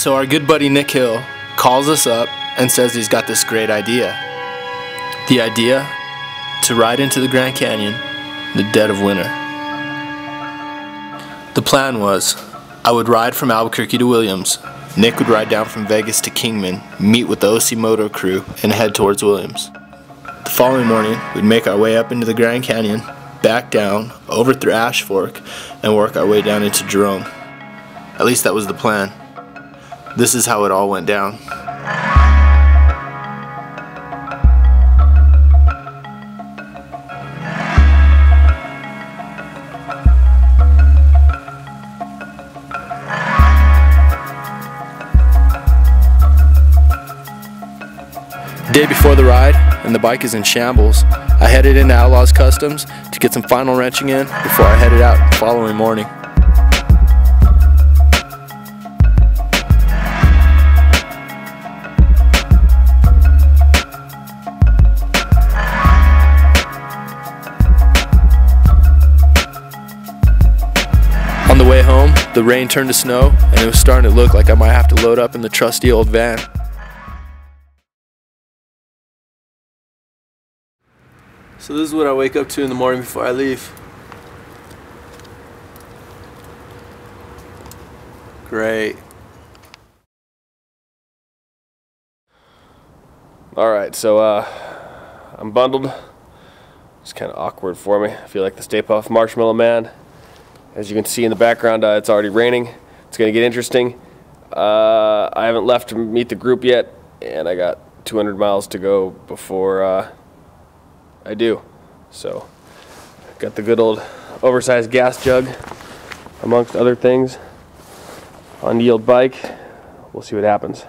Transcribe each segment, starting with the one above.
So our good buddy Nick Hill calls us up and says he's got this great idea. The idea to ride into the Grand Canyon in the dead of winter. The plan was, I would ride from Albuquerque to Williams, Nick would ride down from Vegas to Kingman, meet with the OC Moto crew, and head towards Williams. The following morning, we'd make our way up into the Grand Canyon, back down, over through Ash Fork, and work our way down into Jerome. At least that was the plan. This is how it all went down. Day before the ride, and the bike is in shambles, I headed into Outlaws Customs to get some final wrenching in before I headed out the following morning. On the way home, the rain turned to snow, and it was starting to look like I might have to load up in the trusty old van. So this is what I wake up to in the morning before I leave. Great. Alright, so I'm bundled. It's kind of awkward for me. I feel like the Stay Puft Marshmallow Man. As you can see in the background, it's already raining. It's going to get interesting. I haven't left to meet the group yet, and I got 200 miles to go before I do. So, got the good old oversized gas jug, amongst other things, on the old bike. We'll see what happens.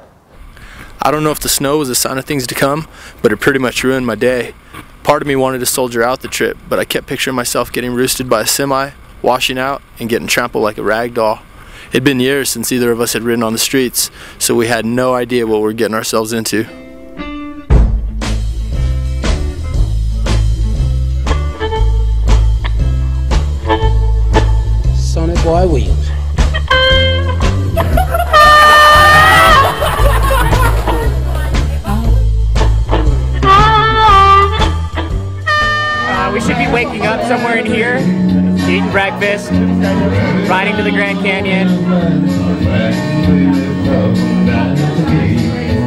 I don't know if the snow was a sign of things to come, but it pretty much ruined my day. Part of me wanted to soldier out the trip, but I kept picturing myself getting roosted by a semi, washing out, and getting trampled like a rag doll. It'd been years since either of us had ridden on the streets, so we had no idea what we were getting ourselves into. Sonny Boy Williams. We should be waking up somewhere in here, eating breakfast, riding to the Grand Canyon.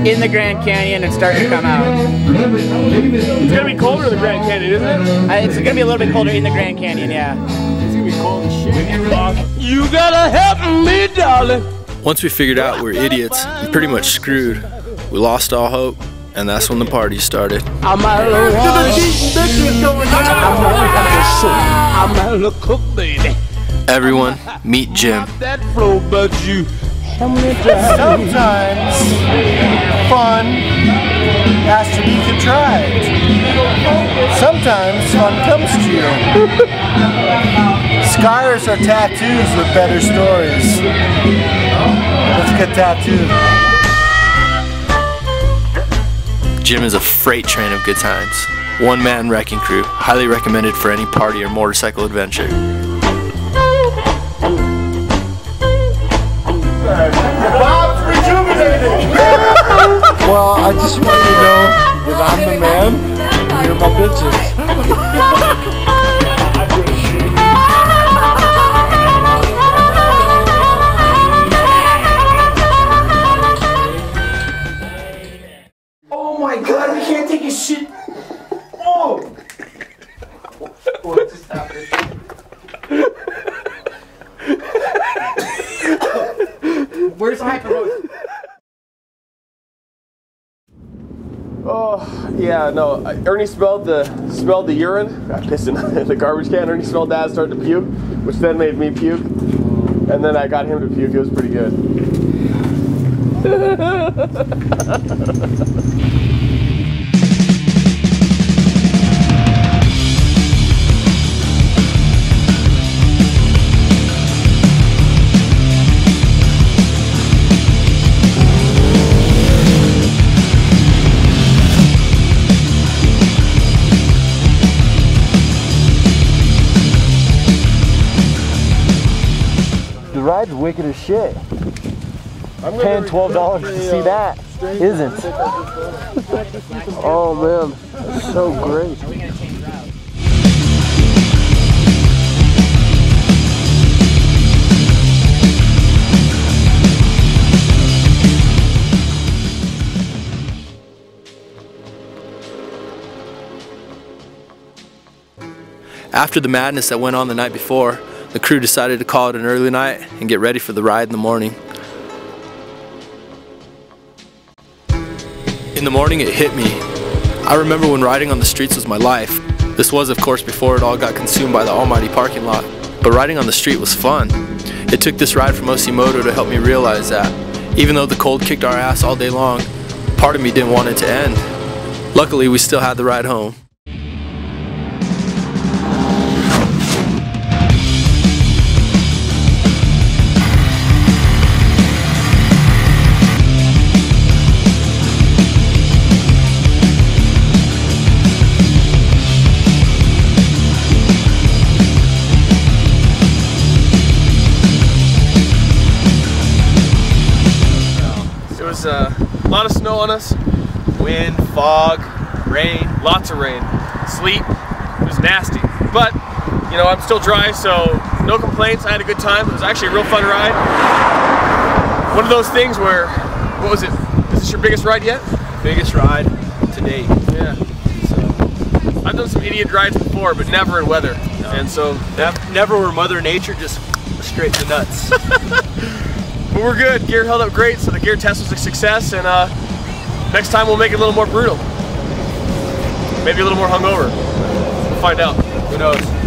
In the Grand Canyon and starting to come out. It's gonna be colder in the Grand Canyon, isn't it? It's gonna be a little bit colder in the Grand Canyon, yeah. It's gonna be cold as shit. You gotta help me, darling. Once we figured out we were idiots and pretty much screwed, we lost all hope, and that's when the party started. I'm a little cook, baby. Everyone, meet Jim. That flow, but you. Sometimes fun has to be contrived. Sometimes fun comes to you. Scars are tattoos with better stories. Let's get tattooed. Jim is a freight train of good times. One-man wrecking crew, highly recommended for any party or motorcycle adventure. Bob's rejuvenated! Well, I just want you to know that I'm the man, and you're my bitches. Oh my god, we can't take a shit. Oh! What just happened? Where's Hyperload? Oh yeah, no. Ernie smelled the urine. I pissed in the garbage can. Ernie smelled that, started to puke, which then made me puke, and then I got him to puke. It was pretty good. The ride's wicked as shit. paying $12 to see that isn't. Oh man, that's so great. After the madness that went on the night before, the crew decided to call it an early night and get ready for the ride in the morning. In the morning it hit me. I remember when riding on the streets was my life. This was of course before it all got consumed by the almighty parking lot. But riding on the street was fun. It took this ride from Moto to help me realize that, even though the cold kicked our ass all day long, part of me didn't want it to end. Luckily we still had the ride home. A lot of snow on us, wind, fog, rain, lots of rain, sleet. It was nasty, but you know, I'm still dry, so no complaints. I had a good time. It was actually a real fun ride. One of those things where, what was it? Is this your biggest ride yet? Biggest ride to date. Yeah. So I've done some idiot rides before, but never in weather. No. And so never were Mother Nature just straight to nuts. But we're good. Gear held up great, so the gear test was a success, and next time we'll make it a little more brutal. Maybe a little more hungover. We'll find out. Who knows?